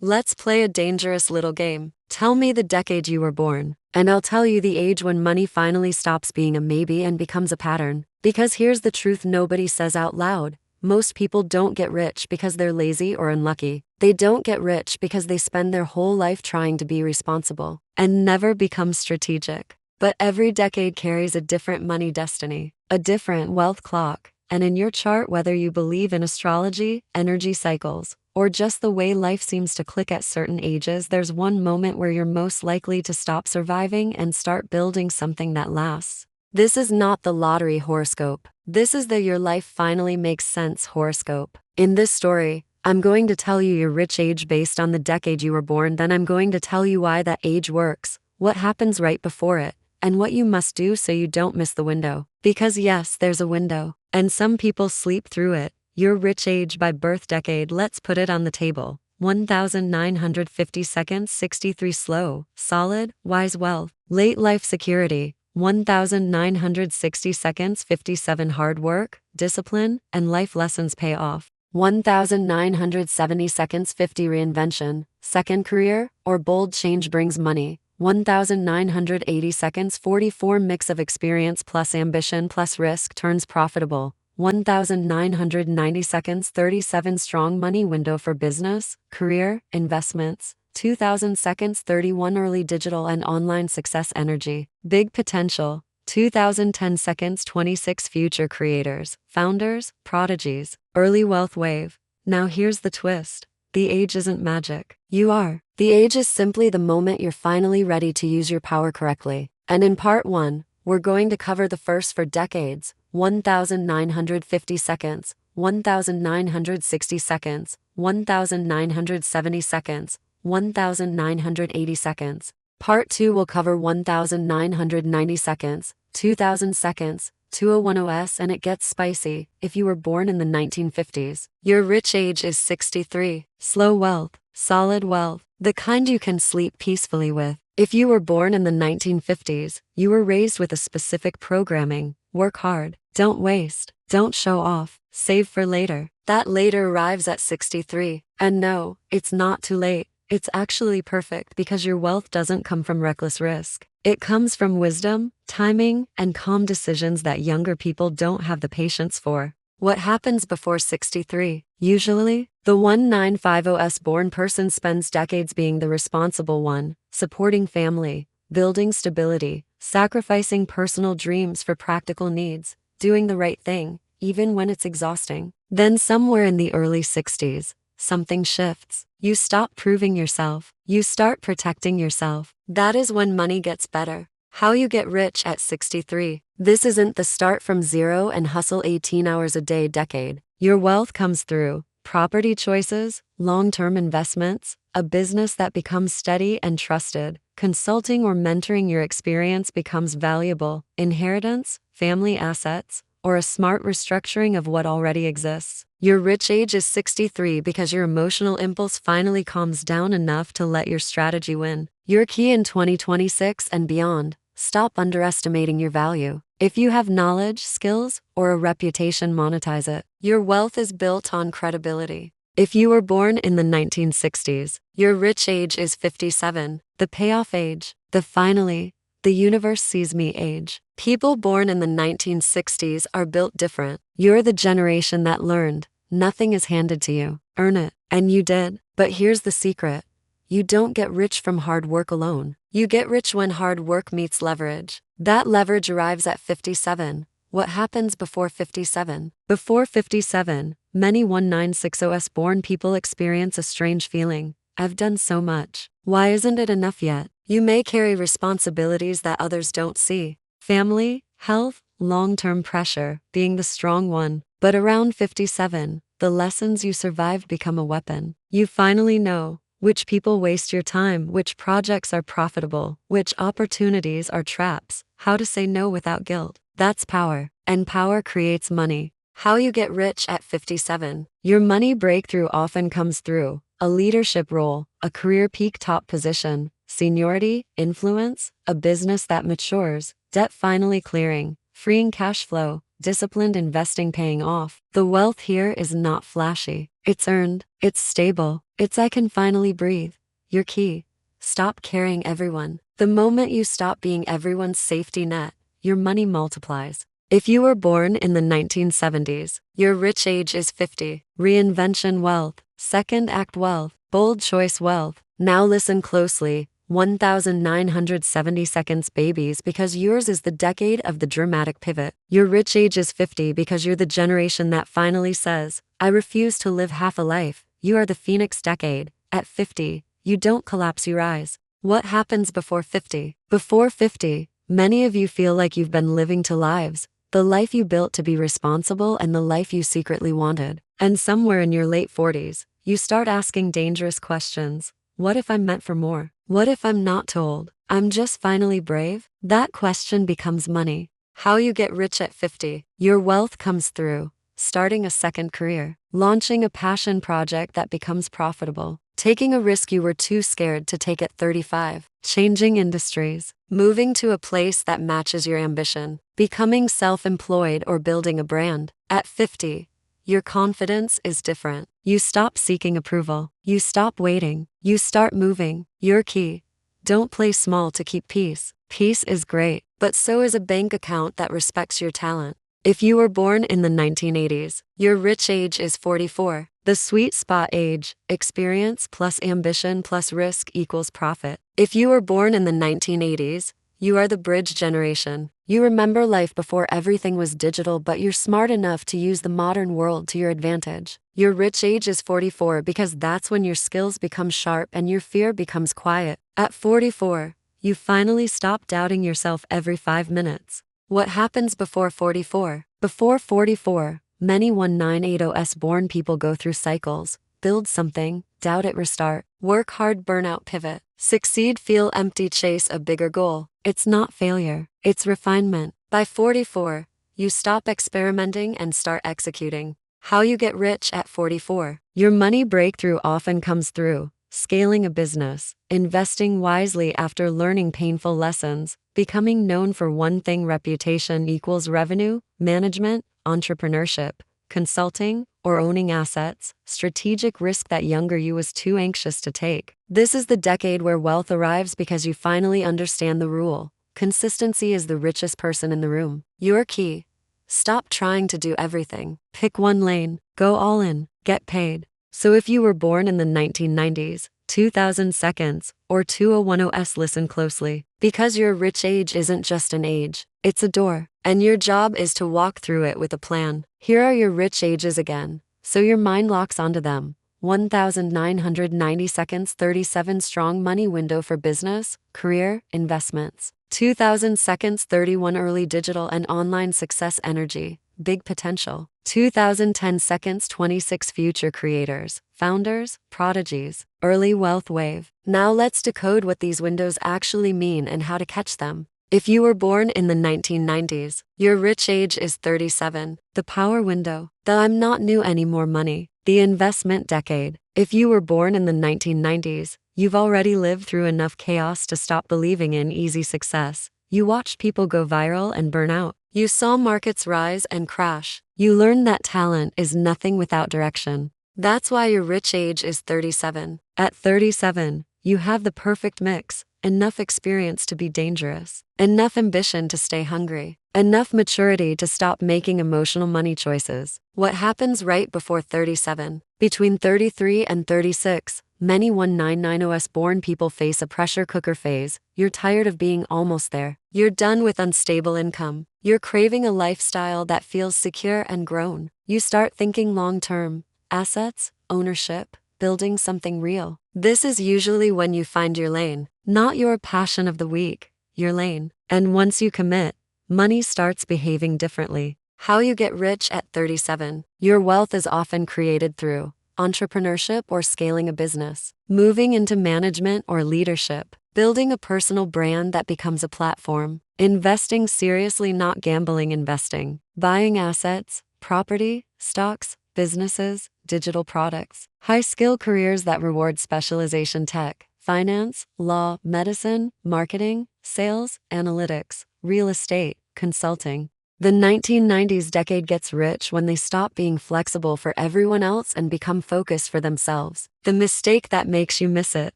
Let's play a dangerous little game. Tell me the decade you were born, and I'll tell you the age when money finally stops being a maybe and becomes a pattern. Because here's the truth nobody says out loud. Most people don't get rich because they're lazy or unlucky. They don't get rich because they spend their whole life trying to be responsible and never become strategic. But every decade carries a different money destiny, a different wealth clock, and in your chart, whether you believe in astrology, energy cycles, or just the way life seems to click at certain ages, there's one moment where you're most likely to stop surviving and start building something that lasts. This is not the lottery horoscope. This is the Your Life Finally Makes Sense horoscope. In this story, I'm going to tell you your rich age based on the decade you were born, then I'm going to tell you why that age works, what happens right before it, and what you must do so you don't miss the window. Because yes, there's a window, and some people sleep through it. Your rich age by birth decade, let's put it on the table. 1950 seconds, 63 slow, solid, wise wealth. Late life security, 1960 seconds, 57 hard work, discipline, and life lessons pay off. 1970 seconds, 50 reinvention, second career, or bold change brings money. 1980 seconds, 44 mix of experience plus ambition plus risk turns profitable. 1990 seconds, 37 strong money window for business, career, investments. 2000 seconds, 31 early digital and online success energy, big potential. 2010 seconds, 26 future creators, founders, prodigies, early wealth wave. Now here's the twist. The age isn't magic. You are. The age is simply the moment you're finally ready to use your power correctly. And in part 1, we're going to cover the first for decades, 1950 seconds, 1960 seconds, 1970 seconds, 1980 seconds. Part 2 will cover 1990 seconds, 2000 seconds, 2010s, and it gets spicy. If you were born in the 1950s, your rich age is 63. Slow wealth, solid wealth, the kind you can sleep peacefully with. If you were born in the 1950s, you were raised with a specific programming. Work hard, don't waste, don't show off, save for later. That later arrives at 63. And no, it's not too late. It's actually perfect because your wealth doesn't come from reckless risk. It comes from wisdom, timing, and calm decisions that younger people don't have the patience for. What happens before 63? Usually, the 1950s born person spends decades being the responsible one, supporting family, building stability, sacrificing personal dreams for practical needs, doing the right thing, even when it's exhausting. Then somewhere in the early 60s, something shifts. You stop proving yourself. You start protecting yourself. That is when money gets better. How you get rich at 63. This isn't the start from zero and hustle 18 hours a day decade. Your wealth comes through property choices, long-term investments, a business that becomes steady and trusted, consulting or mentoring your experience becomes valuable, inheritance, family assets, or a smart restructuring of what already exists. Your rich age is 63 because your emotional impulse finally calms down enough to let your strategy win. Your key in 2026 and beyond. Stop underestimating your value. If you have knowledge, skills, or a reputation, monetize it. Your wealth is built on credibility. If you were born in the 1960s, your rich age is 57, the payoff age, the finally, the universe sees me age. People born in the 1960s are built different. You're the generation that learned. Nothing is handed to you. Earn it. And you did. But here's the secret. You don't get rich from hard work alone. You get rich when hard work meets leverage. That leverage arrives at 57. What happens before 57? Before 57, many 1960s born people experience a strange feeling. I've done so much. Why isn't it enough yet? You may carry responsibilities that others don't see. Family, health, long-term pressure, being the strong one. But around 57, the lessons you survived become a weapon. You finally know which people waste your time, which projects are profitable, which opportunities are traps, how to say no without guilt. That's power. And power creates money. How you get rich at 57. Your money breakthrough often comes through a leadership role, a career peak top position, seniority, influence, a business that matures, debt finally clearing, freeing cash flow, disciplined investing paying off. The wealth here is not flashy. It's earned, it's stable, It's I can finally breathe. Your key. Stop carrying everyone. The moment you stop being everyone's safety net, your money multiplies. If you were born in the 1970s, your rich age is 50. Reinvention wealth. Second act wealth. Bold choice wealth. Now listen closely. 1970 seconds babies, because yours is the decade of the dramatic pivot. Your rich age is 50 because you're the generation that finally says, I refuse to live half a life. You are the Phoenix decade. At 50, you don't collapse, you rise. What happens before 50? Before 50, many of you feel like you've been living two lives. The life you built to be responsible and the life you secretly wanted. And somewhere in your late 40s, you start asking dangerous questions. What if I'm meant for more? What if I'm not told? I'm just finally brave? That question becomes money. How you get rich at 50. Your wealth comes through starting a second career, launching a passion project that becomes profitable, taking a risk you were too scared to take at 35, changing industries, moving to a place that matches your ambition, becoming self-employed or building a brand. At 50, your confidence is different. You stop seeking approval. You stop waiting. You start moving. Your key. Don't play small to keep peace. Peace is great, but so is a bank account that respects your talent. If you were born in the 1980s, your rich age is 44. The sweet spot age, experience plus ambition plus risk equals profit. If you were born in the 1980s, you are the bridge generation. You remember life before everything was digital, but you're smart enough to use the modern world to your advantage. Your rich age is 44 because that's when your skills become sharp and your fear becomes quiet. At 44, you finally stop doubting yourself every 5 minutes. What happens before 44? Before 44, many 1980s born people go through cycles. Build something, doubt it, restart. Work hard, burnout, pivot. Succeed, feel empty, chase a bigger goal. It's not failure, it's refinement. By 44, you stop experimenting and start executing. How you get rich at 44. Your money breakthrough often comes through scaling a business, investing wisely after learning painful lessons, becoming known for one thing. Reputation equals revenue, management, entrepreneurship, consulting, or owning assets, strategic risk that younger you was too anxious to take. This is the decade where wealth arrives because you finally understand the rule. Consistency is the richest person in the room. Your key. Stop trying to do everything. Pick one lane, go all in, get paid. So if you were born in the 1990s, 2000 seconds, or 2010s, listen closely. Because your rich age isn't just an age, it's a door. And your job is to walk through it with a plan. Here are your rich ages again, so your mind locks onto them. 1990 seconds, 37 strong money window for business, career, investments. 2000 seconds, 31 early digital and online success, energy, big potential. 2010 seconds, 26 future creators, founders, prodigies, early wealth wave. Now let's decode what these windows actually mean and how to catch them. If you were born in the 1990s, your rich age is 37. The power window. The I'm not new anymore money. The investment decade. If you were born in the 1990s, you've already lived through enough chaos to stop believing in easy success. You watched people go viral and burn out. You saw markets rise and crash. You learned that talent is nothing without direction. That's why your rich age is 37. At 37, you have the perfect mix. Enough experience to be dangerous. Enough ambition to stay hungry. Enough maturity to stop making emotional money choices. What happens right before 37? Between 33 and 36, many 1990s born people face a pressure cooker phase. You're tired of being almost there. You're done with unstable income. You're craving a lifestyle that feels secure and grown. You start thinking long-term, assets, ownership, building something real. This is usually when you find your lane, not your passion of the week, your lane. And once you commit, money starts behaving differently. How you get rich at 37. Your wealth is often created through entrepreneurship or scaling a business, moving into management or leadership, building a personal brand that becomes a platform, investing seriously, not gambling, investing, buying assets, property, stocks, businesses, digital products, high-skill careers that reward specialization, tech, finance, law, medicine, marketing, sales, analytics, real estate, consulting. The 1990s decade gets rich when they stop being flexible for everyone else and become focused for themselves. The mistake that makes you miss it: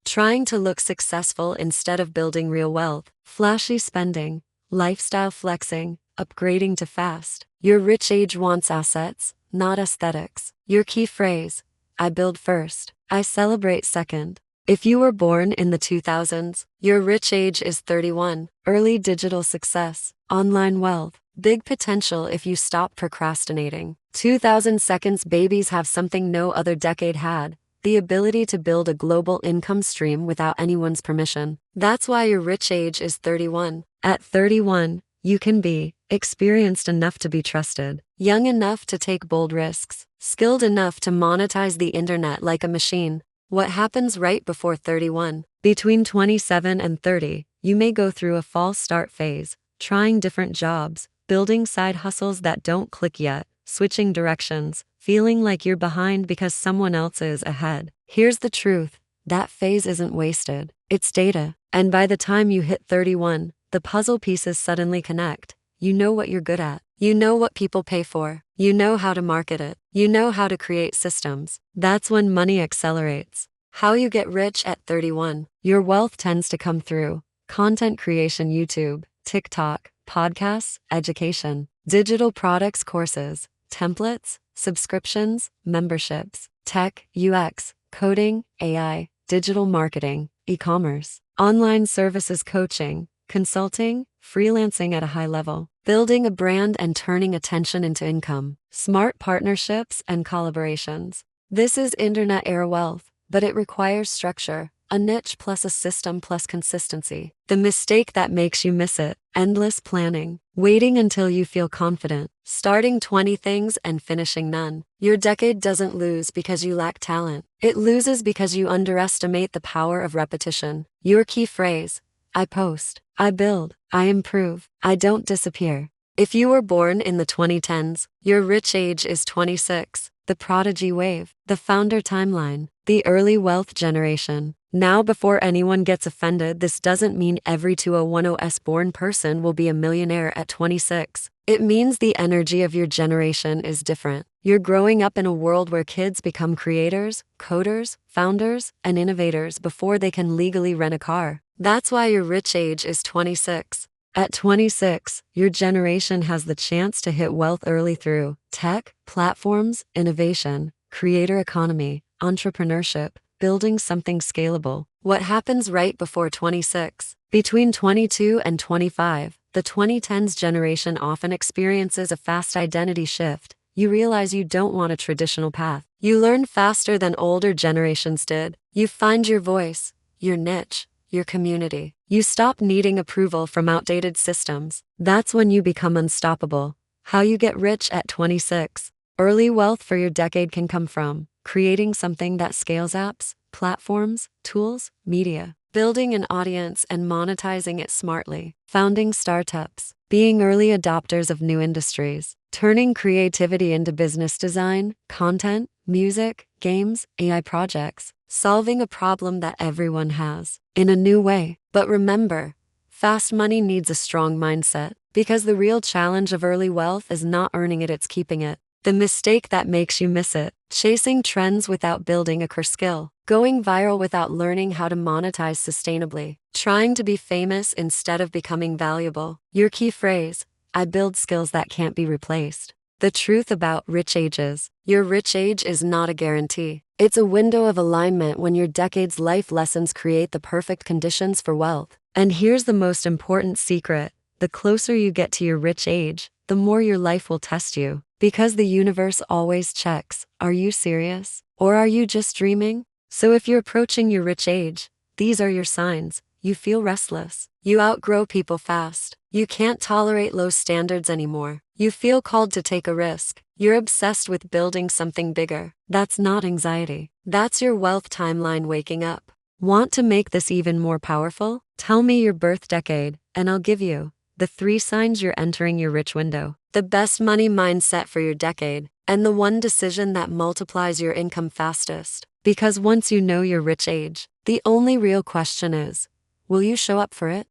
trying to look successful instead of building real wealth, flashy spending, lifestyle flexing, upgrading to fast. Your rich age wants assets, not aesthetics. Your key phrase: I build first, I celebrate second. If you were born in the 2000s, your rich age is 31, early digital success, online wealth, big potential if you stop procrastinating. 2000 seconds babies have something no other decade had: the ability to build a global income stream without anyone's permission. That's why your rich age is 31. At 31, you can be experienced enough to be trusted, young enough to take bold risks, skilled enough to monetize the internet like a machine. What happens right before 31? Between 27 and 30, you may go through a false start phase, trying different jobs, building side hustles that don't click yet, switching directions, feeling like you're behind because someone else is ahead. Here's the truth: that phase isn't wasted, it's data. And by the time you hit 31, the puzzle pieces suddenly connect. You know what you're good at. You know what people pay for. You know how to market it. You know how to create systems. That's when money accelerates. How you get rich at 31. Your wealth tends to come through content creation: YouTube, TikTok, podcasts, education, digital products, courses, templates, subscriptions, memberships, tech, UX, coding, AI, digital marketing, e-commerce, online services, coaching, consulting, freelancing at a high level, building a brand and turning attention into income, smart partnerships and collaborations. This is internet era wealth, but it requires structure, a niche plus a system plus consistency. The mistake that makes you miss it: endless planning, waiting until you feel confident, starting 20 things and finishing none. Your decade doesn't lose because you lack talent. It loses because you underestimate the power of repetition. Your key phrase: I post, I build, I improve, I don't disappear. If you were born in the 2010s, your rich age is 26, the prodigy wave, the founder timeline, the early wealth generation. Now, before anyone gets offended, this doesn't mean every 2010s born person will be a millionaire at 26. It means the energy of your generation is different. You're growing up in a world where kids become creators, coders, founders, and innovators before they can legally rent a car. That's why your rich age is 26. At 26, your generation has the chance to hit wealth early through tech, platforms, innovation, creator economy, entrepreneurship, building something scalable. What happens right before 26? Between 22 and 25, the 2010s generation often experiences a fast identity shift. You realize you don't want a traditional path. You learn faster than older generations did. You find your voice, your niche, your community. You stop needing approval from outdated systems. That's when you become unstoppable. How you get rich at 26. Early wealth for your decade can come from creating something that scales: apps, platforms, tools, media, building an audience and monetizing it smartly, founding startups, being early adopters of new industries, turning creativity into business design, content, music, games, AI projects, solving a problem that everyone has in a new way. But remember, fast money needs a strong mindset, because the real challenge of early wealth is not earning it, it's keeping it. The mistake that makes you miss it: chasing trends without building a core skill, going viral without learning how to monetize sustainably, trying to be famous instead of becoming valuable. Your key phrase: I build skills that can't be replaced. The truth about rich ages: your rich age is not a guarantee. It's a window of alignment when your decade's life lessons create the perfect conditions for wealth. And here's the most important secret: the closer you get to your rich age, the more your life will test you. Because the universe always checks: are you serious? Or are you just dreaming? So if you're approaching your rich age, these are your signs. You feel restless. You outgrow people fast. You can't tolerate low standards anymore. You feel called to take a risk. You're obsessed with building something bigger. That's not anxiety. That's your wealth timeline waking up. Want to make this even more powerful? Tell me your birth decade, and I'll give you the 3 signs you're entering your rich window, the best money mindset for your decade, and the one decision that multiplies your income fastest. Because once you know your rich age, the only real question is, will you show up for it?